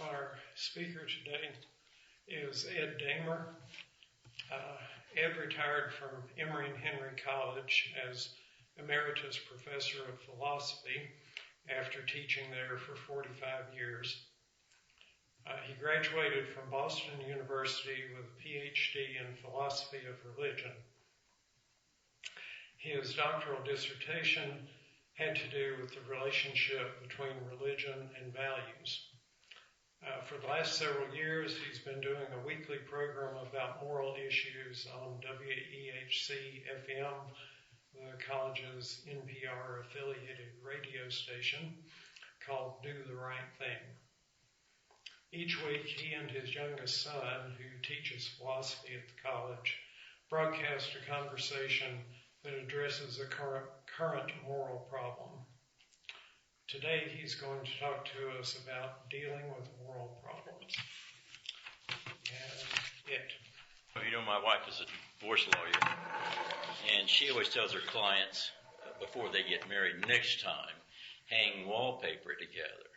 Our speaker today is Ed Damer. Ed retired from Emory and Henry College as Emeritus Professor of Philosophy after teaching there for 45 years. He graduated from Boston University with a PhD in Philosophy of Religion. His doctoral dissertation had to do with the relationship between religion and values. For the last several years, he's been doing a weekly program about moral issues on WEHC-FM, the college's NPR-affiliated radio station, called Do the Right Thing. Each week, he and his youngest son, who teaches philosophy at the college, broadcast a conversation that addresses a current moral problem. Today, he's going to talk to us about dealing with moral problems. And Well, my wife is a divorce lawyer, and she always tells her clients before they get married, next time, hang wallpaper together.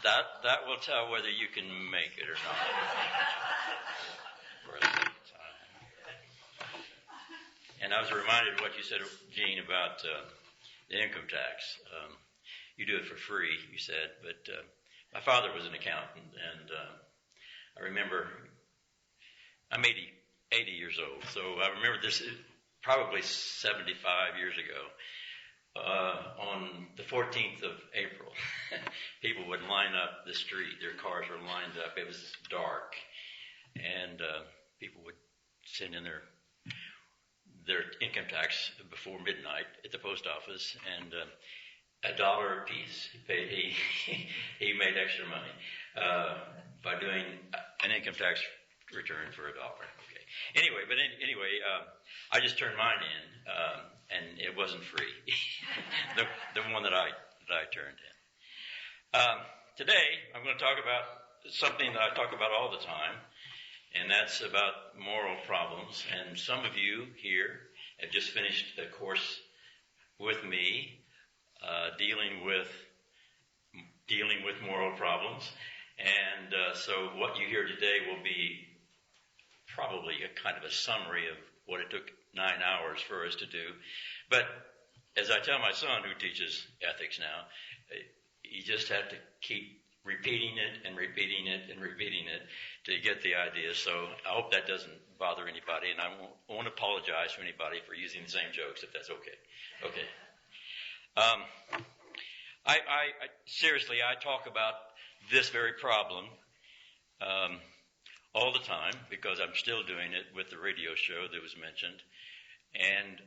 That will tell whether you can make it or not. For a second time. And I was reminded of what you said, Gene, about the income tax. You do it for free, you said, but my father was an accountant, and I remember, I'm 80 years old, so I remember this probably 75 years ago. On the 14th of April, people would line up the street. Their cars were lined up. It was dark, and people would send in their income tax before midnight at the post office, and $1 a piece. He made extra money by doing an income tax return for $1. Okay. Anyway, I just turned mine in, and it wasn't free. the one that I turned in. Today, I'm going to talk about something that I talk about all the time, and that's about moral problems. And some of you here have just finished a course with me dealing with moral problems. And so what you hear today will be probably a kind of a summary of what it took 9 hours for us to do. But as I tell my son, who teaches ethics now, you just have to keep repeating it and repeating it and repeating it to get the idea. So I hope that doesn't bother anybody, and I won't apologize to anybody for using the same jokes, if that's okay. Okay. I seriously, I talk about this very problem all the time because I'm still doing it with the radio show that was mentioned. And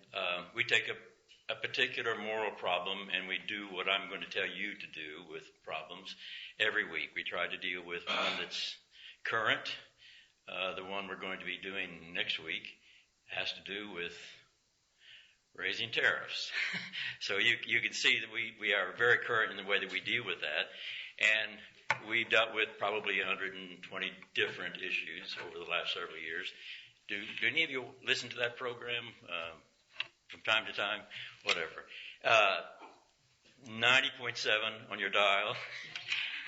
we take a particular moral problem and we do what I'm going to tell you to do with problems every week. We try to deal with one that's current. The one we're going to be doing next week has to do with raising tariffs. So you can see that we are very current in the way that we deal with that. And we've dealt with probably 120 different issues over the last several years. Do any of you listen to that program from time to time? Whatever. 90.7 on your dial.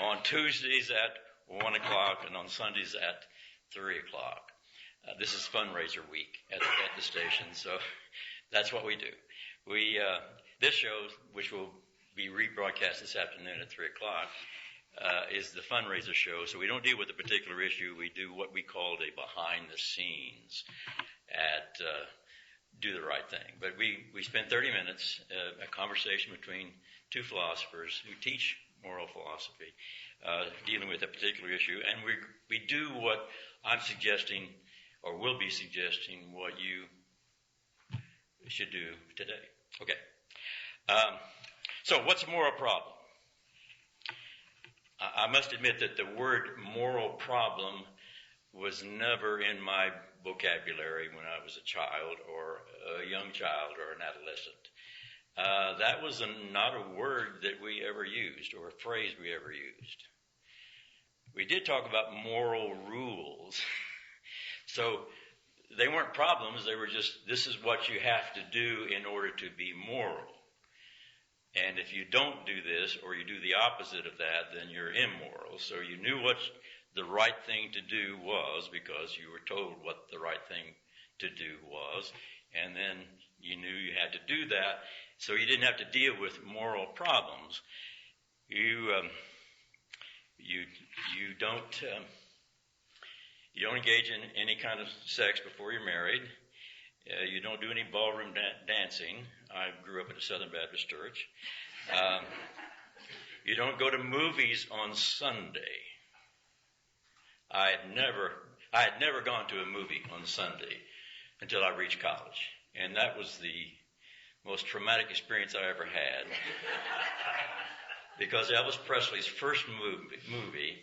On Tuesdays at 1 o'clock and on Sundays at 3 o'clock. This is fundraiser week at the station, so that's what we do. This show, which will be rebroadcast this afternoon at 3 o'clock, is the fundraiser show. So we don't deal with a particular issue. We do what we call a behind the scenes at Do the Right Thing. But we spend 30 minutes, a conversation between two philosophers who teach moral philosophy, dealing with a particular issue. And we do what I'm suggesting, or will be suggesting, what you should do today. Okay. So what's a moral problem? I must admit that the word moral problem was never in my vocabulary when I was a child or a young child or an adolescent. That was not a word that we ever used or a phrase we ever used. We did talk about moral rules. So they weren't problems, they were just, this is what you have to do in order to be moral. And if you don't do this, or you do the opposite of that, then you're immoral. So you knew what the right thing to do was because you were told what the right thing to do was. And then you knew you had to do that. So you didn't have to deal with moral problems. You don't engage in any kind of sex before you're married. You don't do any ballroom dancing. I grew up in a Southern Baptist church. You don't go to movies on Sunday. I had never gone to a movie on Sunday until I reached college. And that was the most traumatic experience I ever had. Because Elvis Presley's first movie,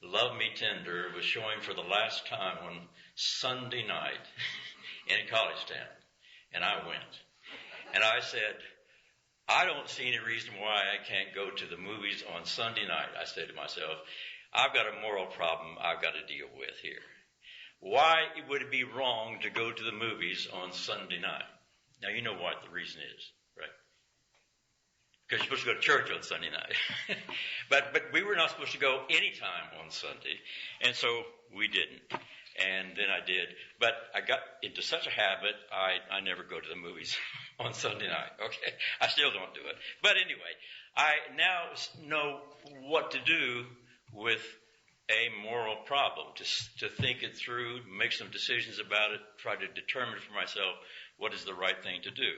Love Me Tender, was showing for the last time on Sunday night in a college town. And I went. And I said, I don't see any reason why I can't go to the movies on Sunday night. I said to myself, I've got a moral problem I've got to deal with here. Why would it be wrong to go to the movies on Sunday night? Now, you know what the reason is, right? Because you're supposed to go to church on Sunday night. but we were not supposed to go anytime on Sunday, and so we didn't. And then I did. But I got into such a habit, I never go to the movies on Sunday night, okay? I still don't do it. But anyway, I now know what to do with a moral problem, to think it through, make some decisions about it, try to determine for myself what is the right thing to do.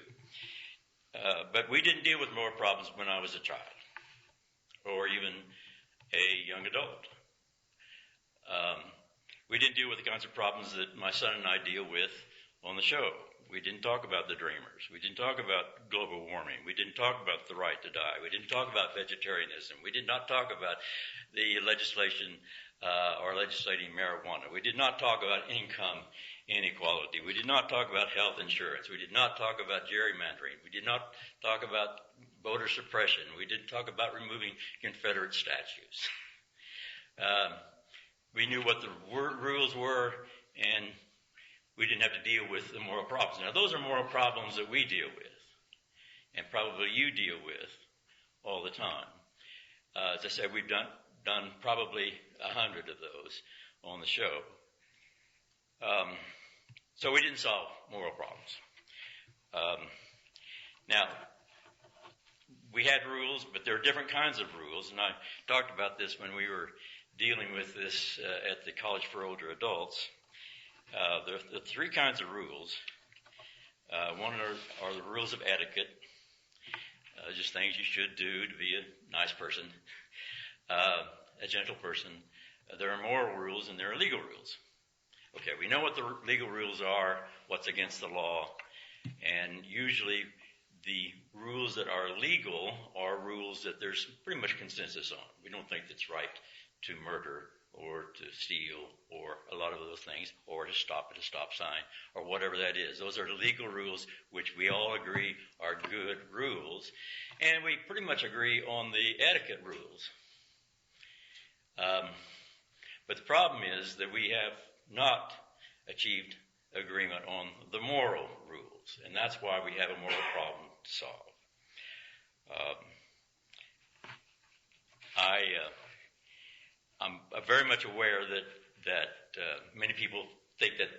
But we didn't deal with moral problems when I was a child, or even a young adult. We didn't deal with the kinds of problems that my son and I deal with on the show. We didn't talk about the dreamers. We didn't talk about global warming. We didn't talk about the right to die. We didn't talk about vegetarianism. We did not talk about the legislation or legislating marijuana. We did not talk about income inequality. We did not talk about health insurance. We did not talk about gerrymandering. We did not talk about voter suppression. We didn't talk about removing Confederate statues. We knew what the rules were, and we didn't have to deal with the moral problems. Now, those are moral problems that we deal with, and probably you deal with all the time. As I said, we've done probably 100 of those on the show. So we didn't solve moral problems. Now, we had rules, but there are different kinds of rules, and I talked about this when we were dealing with this at the College for Older Adults. There are three kinds of rules. One are the rules of etiquette, just things you should do to be a nice person, a gentle person. There are moral rules and there are legal rules. Okay, we know what the legal rules are, what's against the law, and usually the rules that are legal are rules that there's pretty much consensus on. We don't think it's right to murder or to steal or a lot of those things, or to stop at a stop sign or whatever that is. Those are legal rules which we all agree are good rules, and we pretty much agree on the etiquette rules. But the problem is that we have not achieved agreement on the moral rules, and that's why we have a moral problem to solve. I'm very much aware that many people think that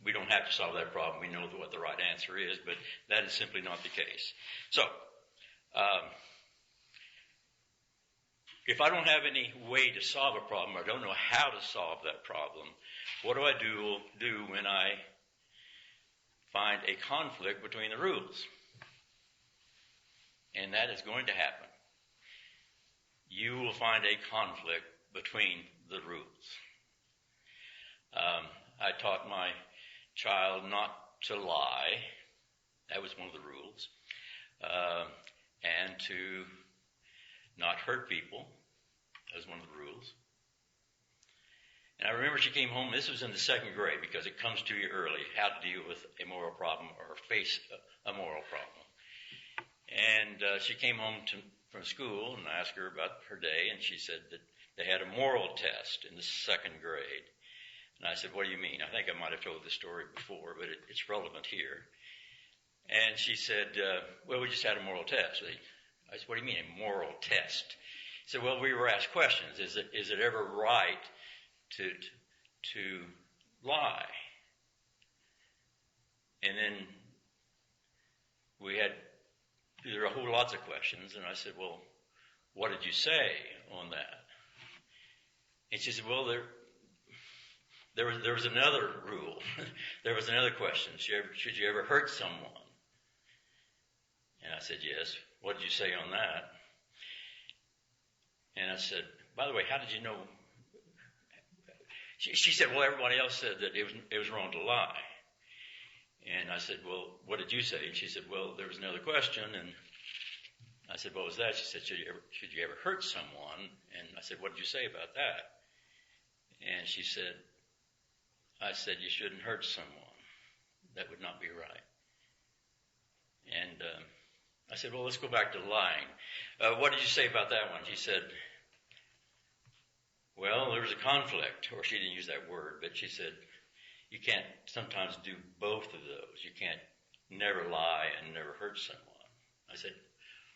we don't have to solve that problem. We know what the right answer is, but that is simply not the case. So, if I don't have any way to solve a problem, or don't know how to solve that problem, what do I do when I find a conflict between the rules? And that is going to happen. You will find a conflict between the rules. I taught my child not to lie. That was one of the rules. And to not hurt people. That was one of the rules. And I remember she came home, this was in the second grade, because it comes to you early, how to deal with a moral problem or face a moral problem. And she came home from school, and I asked her about her day, and she said that they had a moral test in the second grade. And I said, what do you mean? I think I might have told this story before, but it's relevant here. And she said, well, we just had a moral test. I said, what do you mean, a moral test? He said, well, we were asked questions. Is it ever right to lie? And then there were a whole lots of questions, and I said, well, what did you say on that? And she said, well, there was another rule. There was another question. Should you ever hurt someone? And I said, yes. What did you say on that? And I said, by the way, how did you know? She said, well, everybody else said that it was wrong to lie. And I said, well, what did you say? And she said, well, there was another question. And I said, what was that? She said, should you ever hurt someone? And I said, what did you say about that? And she said, I said, you shouldn't hurt someone. That would not be right. And I said, well, let's go back to lying. What did you say about that one? She said, well, there was a conflict. Or she didn't use that word, but she said, you can't sometimes do both of those. You can't never lie and never hurt someone. I said,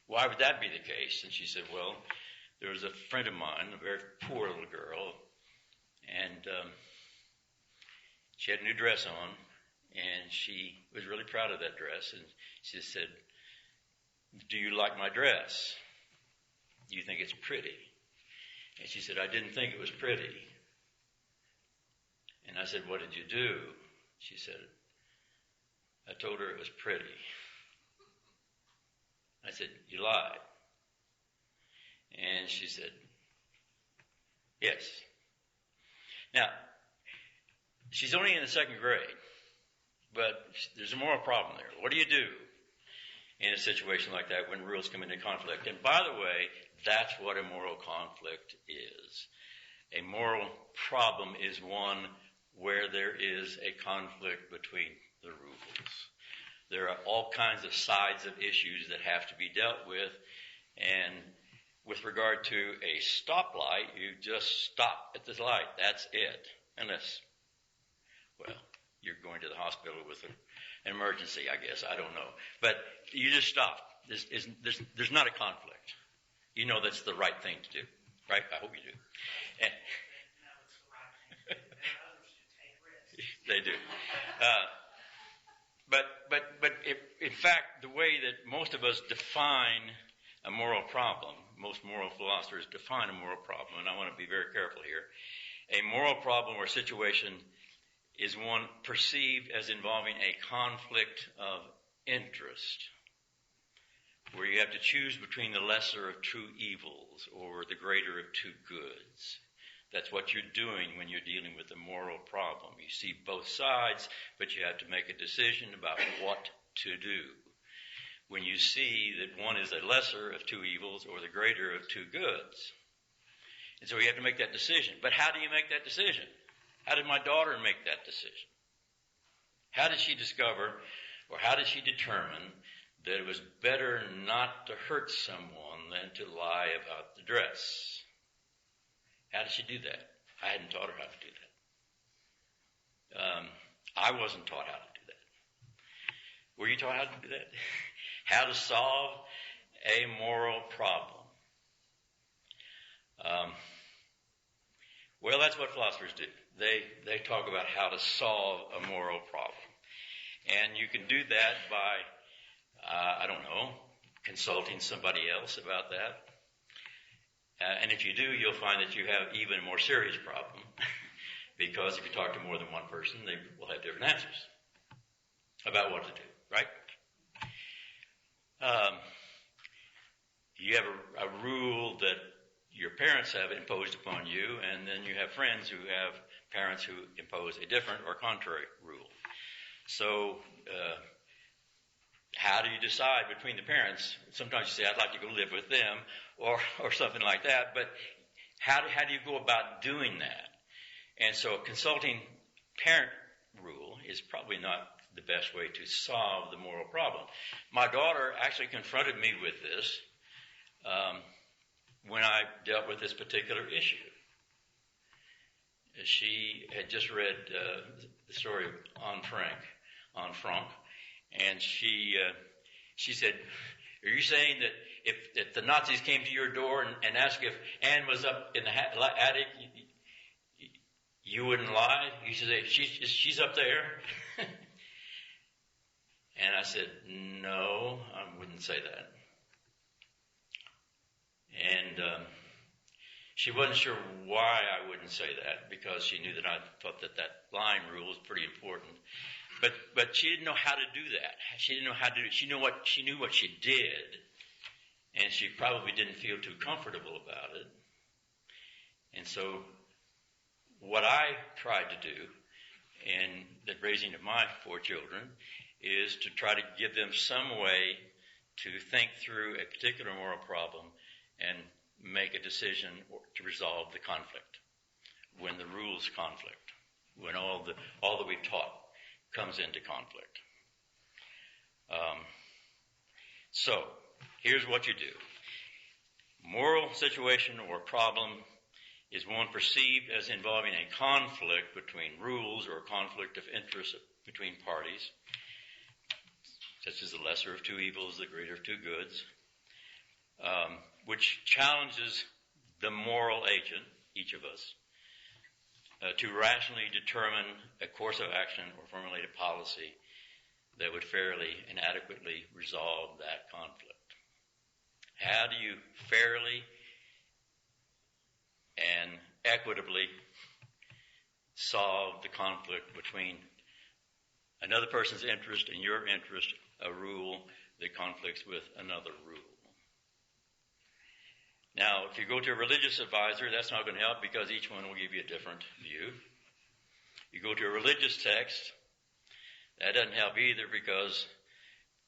why would that be the case? And she said, well, there was a friend of mine, a very poor little girl, and she had a new dress on, and she was really proud of that dress. And she said, do you like my dress? Do you think it's pretty? And she said, I didn't think it was pretty. And I said, what did you do? She said, I told her it was pretty. I said, you lied. And she said, yes. Now, she's only in the second grade, but there's a moral problem there. What do you do in a situation like that when rules come into conflict? And by the way, that's what a moral conflict is. A moral problem is one where there is a conflict between the rules. There are all kinds of sides of issues that have to be dealt with, and with regard to a stoplight, you just stop at the light. That's it. Unless, well, you're going to the hospital with an emergency, I guess. I don't know. But you just stop. There's not a conflict. You know that's the right thing to do, right? I hope you do. And they do. But in fact, the way that most of us define a moral problem, most moral philosophers define a moral problem, and I want to be very careful here. A moral problem or situation is one perceived as involving a conflict of interest, where you have to choose between the lesser of two evils or the greater of two goods. That's what you're doing when you're dealing with a moral problem. You see both sides, but you have to make a decision about what to do. When you see that one is a lesser of two evils or the greater of two goods. And so you have to make that decision. But how do you make that decision? How did my daughter make that decision? How did she discover, or how did she determine that it was better not to hurt someone than to lie about the dress? How did she do that? I hadn't taught her how to do that. I wasn't taught how to do that. Were you taught how to do that? How to solve a moral problem. Well, that's what philosophers do. They talk about how to solve a moral problem. And you can do that by, consulting somebody else about that. And if you do, you'll find that you have even a more serious problem. Because if you talk to more than one person, they will have different answers about what to do, right? You have a rule that your parents have imposed upon you, and then you have friends who have parents who impose a different or contrary rule. So, how do you decide between the parents? Sometimes you say, I'd like to go live with them, or something like that, but how do you go about doing that? And so a consulting parent rule is probably not the best way to solve the moral problem. My daughter actually confronted me with this when I dealt with this particular issue. She had just read the story of Anne Frank, And she said, "Are you saying that if the Nazis came to your door and asked if Anne was up in the attic, you wouldn't lie?" He said, "She's up there." And I said, "No, I wouldn't say that." And she wasn't sure why I wouldn't say that, because she knew that I thought that lying rule was pretty important. But she didn't know how to do that. She didn't know how to do it. She knew what she did, and she probably didn't feel too comfortable about it. And so what I tried to do in the raising of my 4 children is to try to give them some way to think through a particular moral problem and make a decision to resolve the conflict. When the rules conflict, when all that we've taught comes into conflict. So here's what you do. Moral situation or problem is one perceived as involving a conflict between rules or a conflict of interest between parties, such as the lesser of 2 evils, the greater of 2 goods, which challenges the moral agent, each of us, to rationally determine a course of action or formulate a policy that would fairly and adequately resolve that conflict. How do you fairly and equitably solve the conflict between another person's interest and your interest, a rule that conflicts with another rule? Now, if you go to a religious advisor, that's not going to help, because each one will give you a different view. You go to a religious text, that doesn't help either, because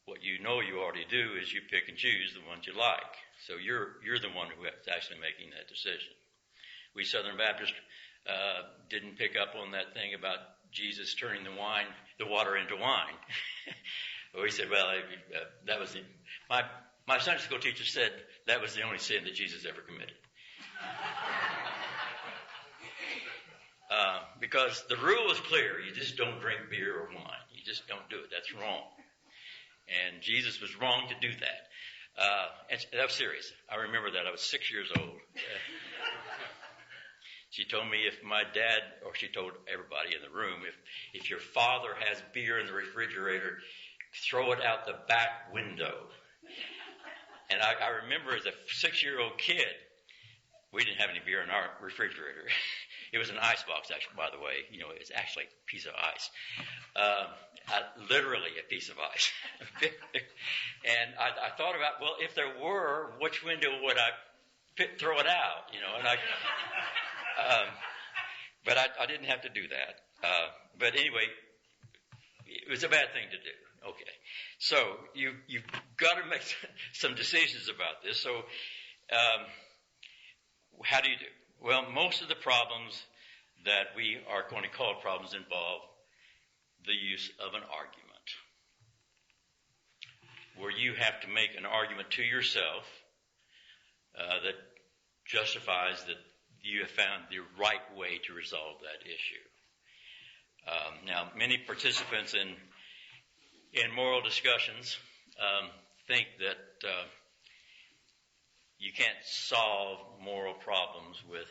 what you know you already do is you pick and choose the ones you like. So you're the one who is actually making that decision. We Southern Baptists didn't pick up on that thing about Jesus turning the water into wine. We said, well, that was my Sunday school teacher said that was the only sin that Jesus ever committed. Because the rule is clear. You just don't drink beer or wine. You just don't do it. That's wrong. And Jesus was wrong to do that. And that was serious. I remember that. I was 6 years old. She told me if my dad, or she told everybody in the room, if your father has beer in the refrigerator, throw it out the back window. And I remember as a 6-year-old kid, we didn't have any beer in our refrigerator. It was an ice box, actually, by the way. You know, it was actually a piece of ice. Literally a piece of ice. And I thought about, well, if there were, which window would I throw it out? You know, and but I didn't have to do that. But anyway, it was a bad thing to do. Okay. So you've got to make some decisions about this. So how do you do? Well, most of the problems that we are going to call problems involve the use of an argument, where you have to make an argument to yourself that justifies that you have found the right way to resolve that issue. Now, many participants in moral discussions think that you can't solve moral problems with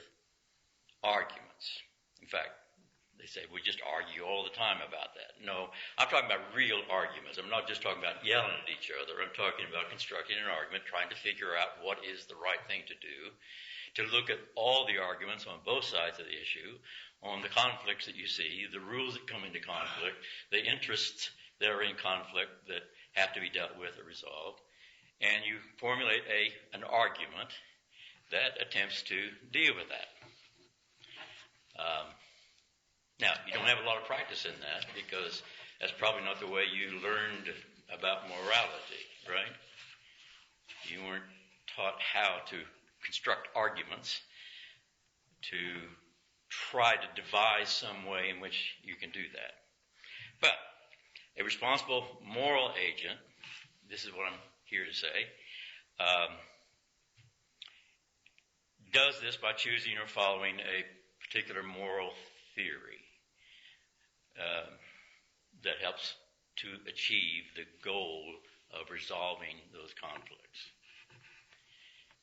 arguments. In fact, they say we just argue all the time about that. No, I'm talking about real arguments. I'm not just talking about yelling at each other. I'm talking about constructing an argument, trying to figure out what is the right thing to do, to look at all the arguments on both sides of the issue, on the conflicts that you see, the rules that come into conflict, the interests that are in conflict that have to be dealt with or resolved, and you formulate an argument that attempts to deal with that. Now, you don't have a lot of practice in that, because that's probably not the way you learned about morality, right? You weren't taught how to construct arguments, to try to devise some way in which you can do that. But a responsible moral agent, this is what I'm here to say, does this by choosing or following a particular moral theory that helps to achieve the goal of resolving those conflicts.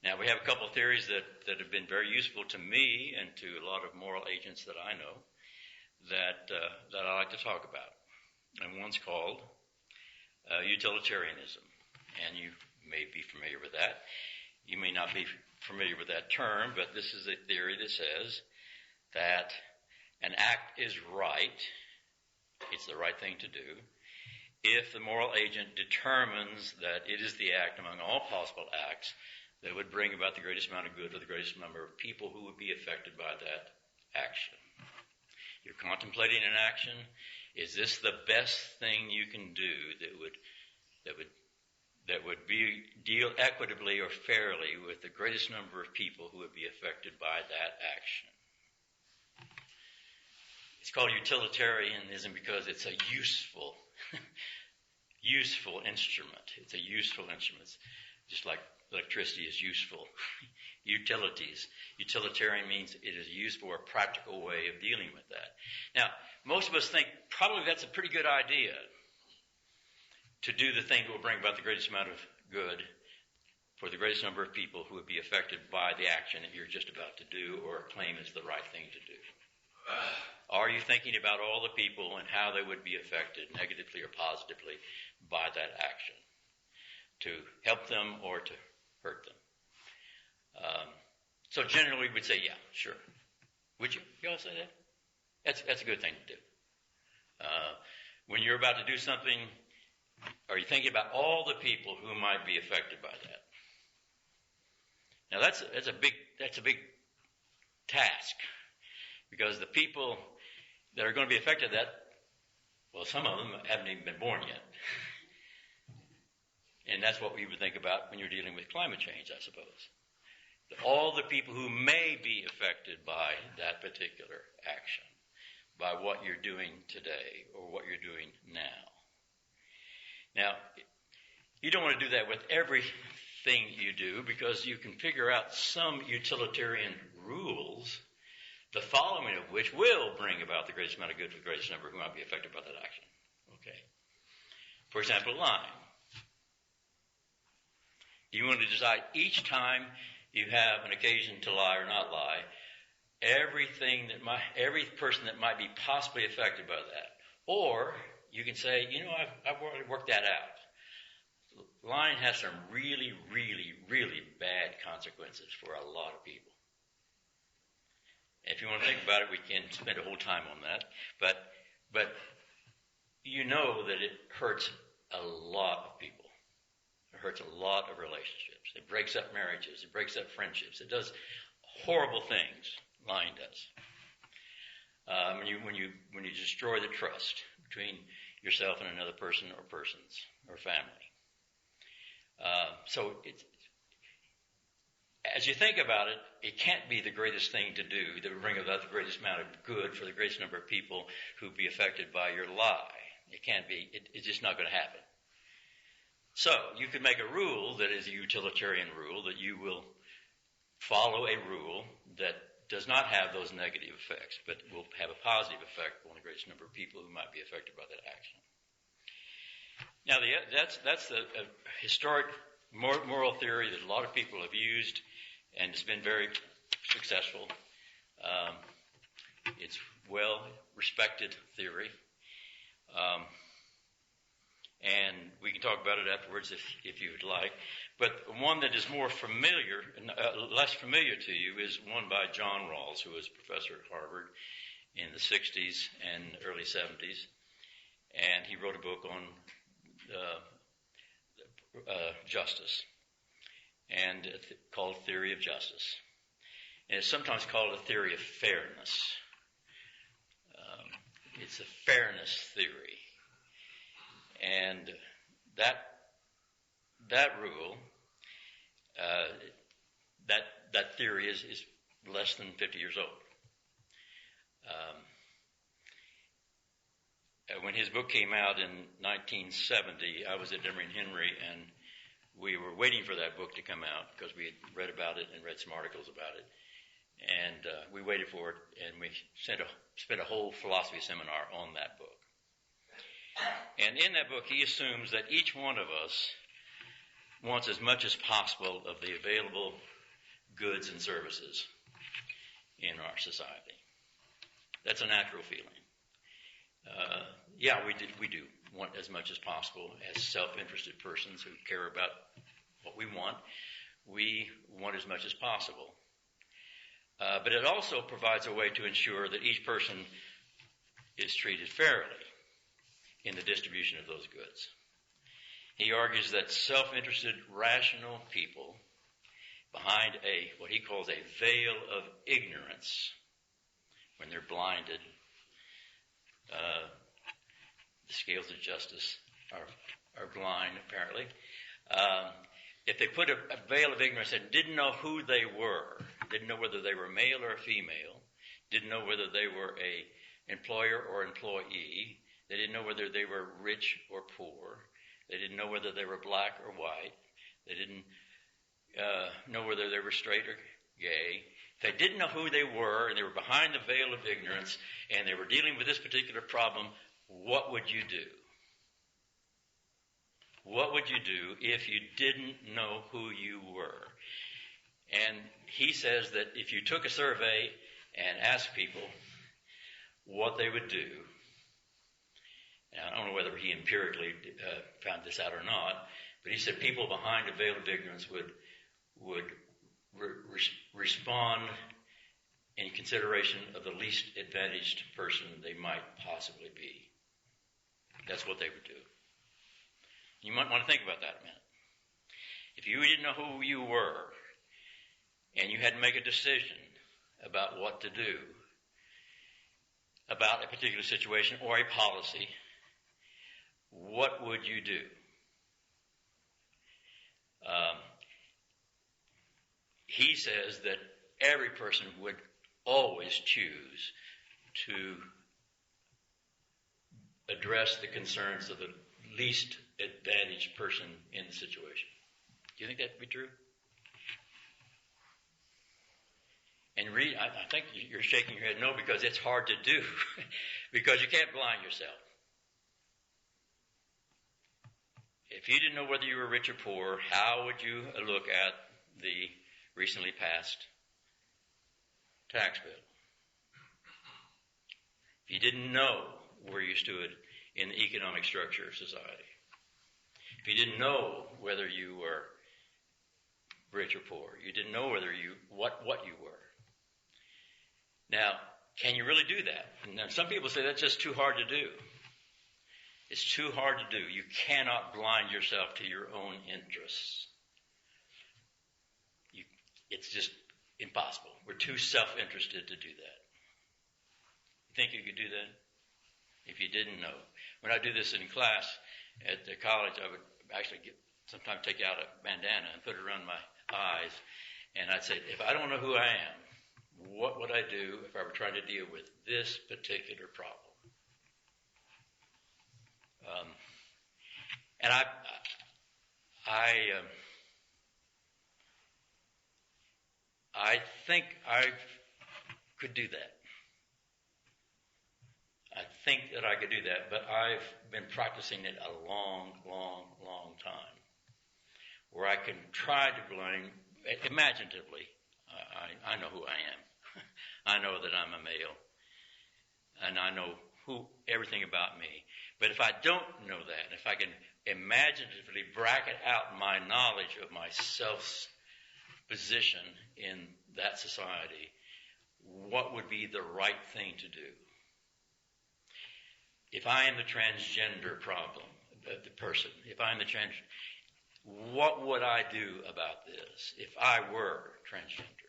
Now, we have a couple of theories that have been very useful to me and to a lot of moral agents that I know that I like to talk about. And one's called utilitarianism. And you may be familiar with that. You may not be familiar with that term, but this is a theory that says that an act is right, it's the right thing to do, if the moral agent determines that it is the act among all possible acts that would bring about the greatest amount of good for the greatest number of people who would be affected by that action. You're contemplating an action. Is this the best thing you can do that would deal equitably or fairly with the greatest number of people who would be affected by that action? It's called utilitarianism because it's a useful instrument. It's a useful instrument, just like electricity is useful. Utilitarian means it is used for a practical way of dealing with that. Now, most of us think probably that's a pretty good idea to do the thing that will bring about the greatest amount of good for the greatest number of people who would be affected by the action that you're just about to do or claim is the right thing to do. Are you thinking about all the people and how they would be affected negatively or positively by that action? To help them or to hurt them? So generally we would say, yeah, sure. Would you? You all say that? That's a good thing to do. When you're about to do something, are you thinking about all the people who might be affected by that? Now that's a big task, because the people that are going to be affected that, well, some of them haven't even been born yet. And that's what we would think about when you're dealing with climate change, I suppose. All the people who may be affected by that particular action, by what you're doing today or what you're doing now. Now, you don't want to do that with everything you do, because you can figure out some utilitarian rules, the following of which will bring about the greatest amount of good for the greatest number who might be affected by that action. Okay. For example, lying. You want to decide each time you have an occasion to lie or not lie, every person that might be possibly affected by that. Or you can say, I've already worked that out. Lying has some really, really, really bad consequences for a lot of people. If you want to think about it, we can spend a whole time on that. But you know that it hurts a lot of people. It hurts a lot of relationships. It breaks up marriages. It breaks up friendships. It does horrible things. Lying does. When you destroy the trust between yourself and another person or persons or family. So as you think about it, it can't be the greatest thing to do that would bring about the greatest amount of good for the greatest number of people who would be affected by your lie. It can't be. It's just not going to happen. So you could make a rule that is a utilitarian rule, that you will follow a rule that does not have those negative effects, but will have a positive effect on the greatest number of people who might be affected by that action. Now, that's the historic moral theory that a lot of people have used, and it's been very successful. It's well-respected theory. And we can talk about it afterwards if you would like. But one that is more familiar, less familiar to you, is one by John Rawls, who was a professor at Harvard in the 60s and early 70s. And he wrote a book on justice, and called Theory of Justice. And it's sometimes called a theory of fairness. It's a fairness theory. And that rule, that theory is less than 50 years old. When his book came out in 1970, I was at Emory and Henry, and we were waiting for that book to come out because we had read about it and read some articles about it. And we waited for it, and we spent a whole philosophy seminar on that book. And in that book, he assumes that each one of us wants as much as possible of the available goods and services in our society. That's a natural feeling. We do want as much as possible as self-interested persons who care about what we want. We want as much as possible. But it also provides a way to ensure that each person is treated fairly in the distribution of those goods. He argues that self-interested, rational people behind what he calls a veil of ignorance, when they're blinded, the scales of justice are blind, apparently. If they put a veil of ignorance and didn't know who they were, didn't know whether they were male or female, didn't know whether they were a employer or employee, they didn't know whether they were rich or poor, they didn't know whether they were black or white, they didn't know whether they were straight or gay. If they didn't know who they were and they were behind the veil of ignorance and they were dealing with this particular problem, what would you do? What would you do if you didn't know who you were? And he says that if you took a survey and asked people what they would do, and I don't know whether he empirically found this out or not, but he said people behind a veil of ignorance would respond in consideration of the least advantaged person they might possibly be. That's what they would do. You might want to think about that a minute. If you didn't know who you were and you had to make a decision about what to do about a particular situation or a policy, what would you do? He says that every person would always choose to address the concerns of the least advantaged person in the situation. Do you think that would be true? And Reed, I think you're shaking your head no, because it's hard to do, because you can't blind yourself. If you didn't know whether you were rich or poor, how would you look at the recently passed tax bill? If you didn't know where you stood in the economic structure of society, if you didn't know whether you were rich or poor, you didn't know whether what you were. Now, can you really do that? Now, some people say that's just too hard to do. It's too hard to do. You cannot blind yourself to your own interests. It's just impossible. We're too self-interested to do that. You think you could do that? If you didn't know. When I do this in class at the college, I would actually sometimes take out a bandana and put it around my eyes, and I'd say, if I don't know who I am, what would I do if I were trying to deal with this particular problem? And I think I could do that. I think that I could do that, but I've been practicing it a long, long, long time, where I can try to blame imaginatively. I know who I am. I know that I'm a male, and I know everything about me. But if I don't know that, if I can imaginatively bracket out my knowledge of myself's position in that society, what would be the right thing to do? If I am the transgender problem, the person, if I'm the what would I do about this if I were transgender?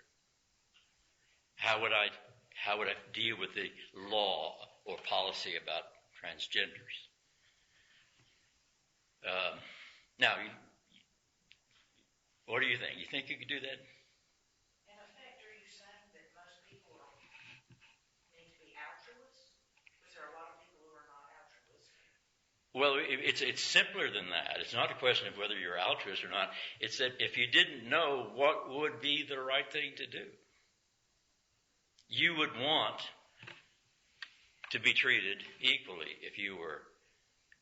How would I deal with the law or policy about transgenders? Now, what do you think? You think you could do that? In effect, are you saying that most people need to be altruists? Because there are a lot of people who are not altruistic. Well, it's simpler than that. It's not a question of whether you're altruist or not. It's that if you didn't know what would be the right thing to do, you would want to be treated equally if you were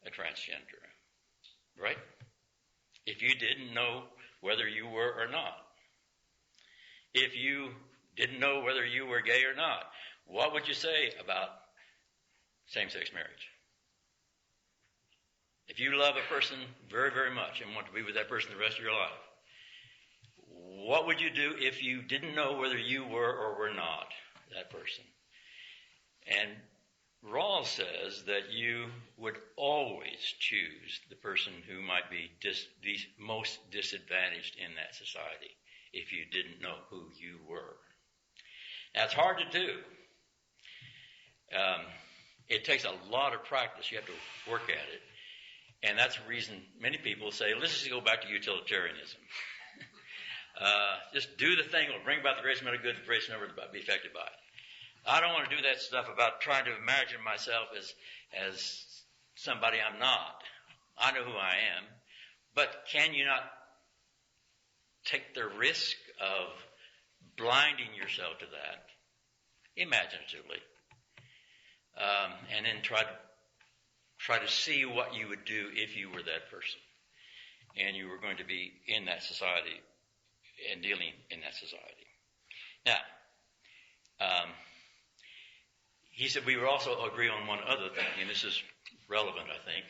a transgender, right? If you didn't know whether you were or not. If you didn't know whether you were gay or not, what would you say about same-sex marriage? If you love a person very, very much and want to be with that person the rest of your life, what would you do if you didn't know whether you were or were not that person? And Rawls says that you would always choose the person who might be the most disadvantaged in that society if you didn't know who you were. That's hard to do. It takes a lot of practice. You have to work at it. And that's the reason many people say, let's just go back to utilitarianism. Just do the thing that will bring about the greatest amount of good the greatest number to be affected by it. I don't want to do that stuff about trying to imagine myself as somebody I'm not. I know who I am. But can you not take the risk of blinding yourself to that imaginatively, and then try to see what you would do if you were that person and you were going to be in that society and dealing in that society. Now, he said we would also agree on one other thing, and this is relevant, I think,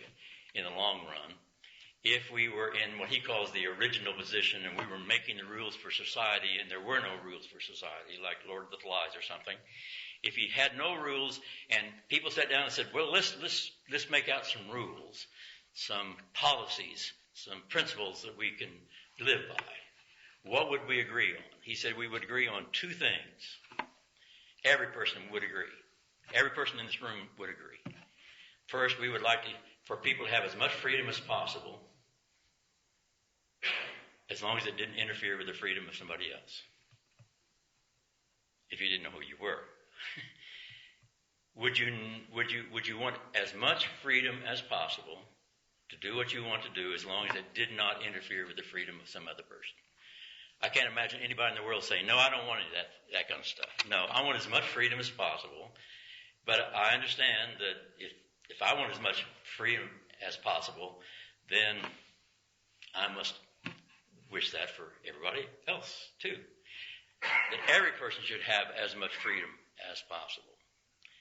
in the long run. If we were in what he calls the original position and we were making the rules for society and there were no rules for society, like Lord of the Flies or something, if he had no rules and people sat down and said, well, let's make out some rules, some policies, some principles that we can live by, what would we agree on? He said we would agree on two things. Every person would agree. Every person in this room would agree. First, we would like for people to have as much freedom as possible, as long as it didn't interfere with the freedom of somebody else. If you didn't know who you were. Would you want as much freedom as possible to do what you want to do as long as it did not interfere with the freedom of some other person? I can't imagine anybody in the world saying, no, I don't want any of that kind of stuff. No, I want as much freedom as possible. But I understand that if I want as much freedom as possible, then I must wish that for everybody else too. That every person should have as much freedom as possible,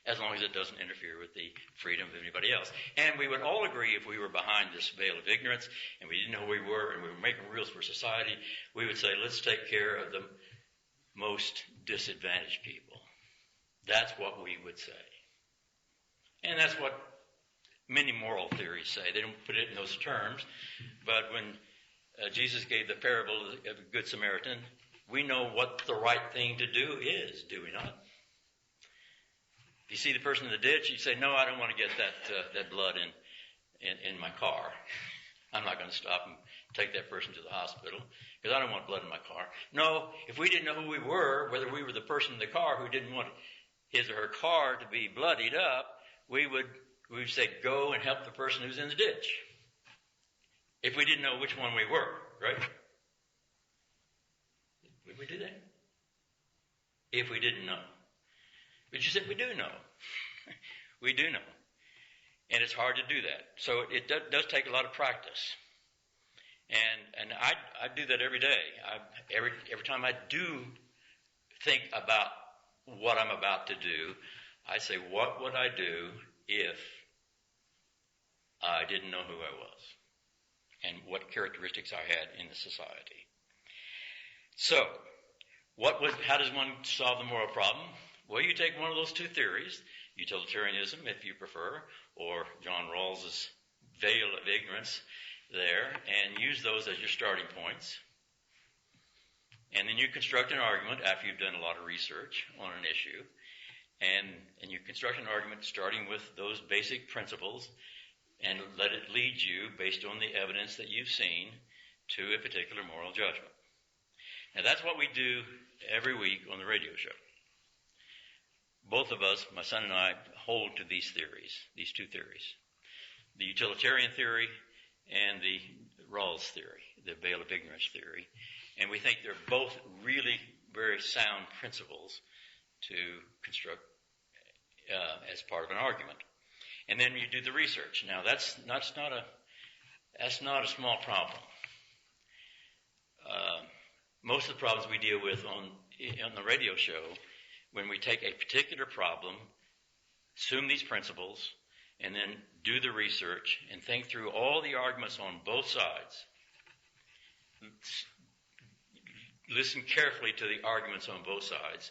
as long as it doesn't interfere with the freedom of anybody else. And we would all agree, if we were behind this veil of ignorance and we didn't know who we were and we were making rules for society, we would say, let's take care of the most disadvantaged people. That's what we would say. And that's what many moral theories say. They don't put it in those terms, but when Jesus gave the parable of the Good Samaritan, we know what the right thing to do is, do we not? If you see the person in the ditch, you say, no, I don't want to get that blood in my car. I'm not going to stop and take that person to the hospital because I don't want blood in my car. No, if we didn't know who we were, whether we were the person in the car who didn't want his or her car to be bloodied up, we would say, go and help the person who's in the ditch. If we didn't know which one we were, right? Would we do that? If we didn't know. But you said we do know. We do know. And it's hard to do that. So it does take a lot of practice. And I do that every day. Every time I do think about what I'm about to do, I say, what would I do if I didn't know who I was? And what characteristics I had in the society. So, how does one solve the moral problem? Well, you take one of those two theories, utilitarianism, if you prefer, or John Rawls's veil of ignorance there, and use those as your starting points. And then you construct an argument after you've done a lot of research on an issue. And you construct an argument starting with those basic principles and let it lead you, based on the evidence that you've seen, to a particular moral judgment. Now that's what we do every week on the radio show. Both of us, my son and I, hold to these theories, these two theories. The utilitarian theory and the Rawls theory, the veil of ignorance theory. And we think they're both really very sound principles to construct as part of an argument. And then you do the research. Now that's not a small problem. Most of the problems we deal with on the radio show, when we take a particular problem, assume these principles, and then do the research and think through all the arguments on both sides. Listen carefully to the arguments on both sides.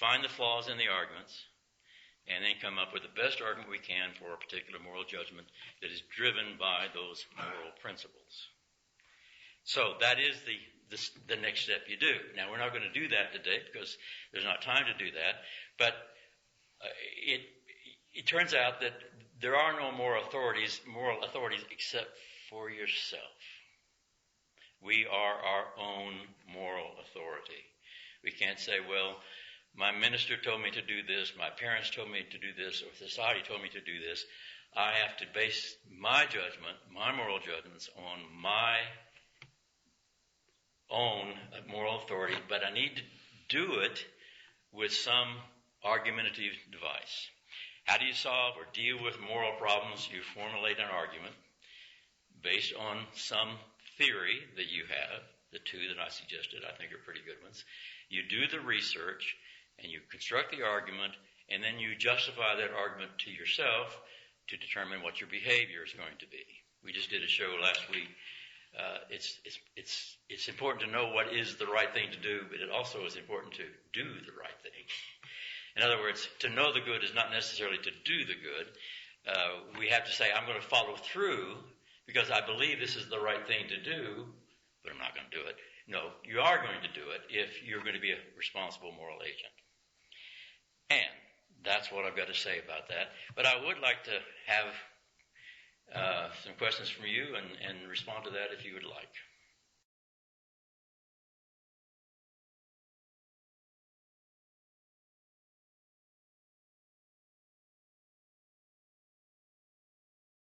Find the flaws in the arguments, and then come up with the best argument we can for a particular moral judgment that is driven by those moral principles. So that is the next step you do. Now, we're not going to do that today because there's not time to do that, but it turns out that there are no moral authorities except for yourself. We are our own moral authority. We can't say, well, my minister told me to do this, my parents told me to do this, or society told me to do this. I have to base my judgment, my moral judgments, on my own moral authority, but I need to do it with some argumentative device. How do you solve or deal with moral problems? You formulate an argument based on some theory that you have. The two that I suggested I think are pretty good ones. You do the research and you construct the argument, and then you justify that argument to yourself to determine what your behavior is going to be. We just did a show last week. It's important to know what is the right thing to do, but it also is important to do the right thing. In other words, to know the good is not necessarily to do the good. We have to say, I'm going to follow through because I believe this is the right thing to do, but I'm not going to do it. No, you are going to do it if you're going to be a responsible moral agent. And that's what I've got to say about that. But I would like to have some questions from you and respond to that if you would like.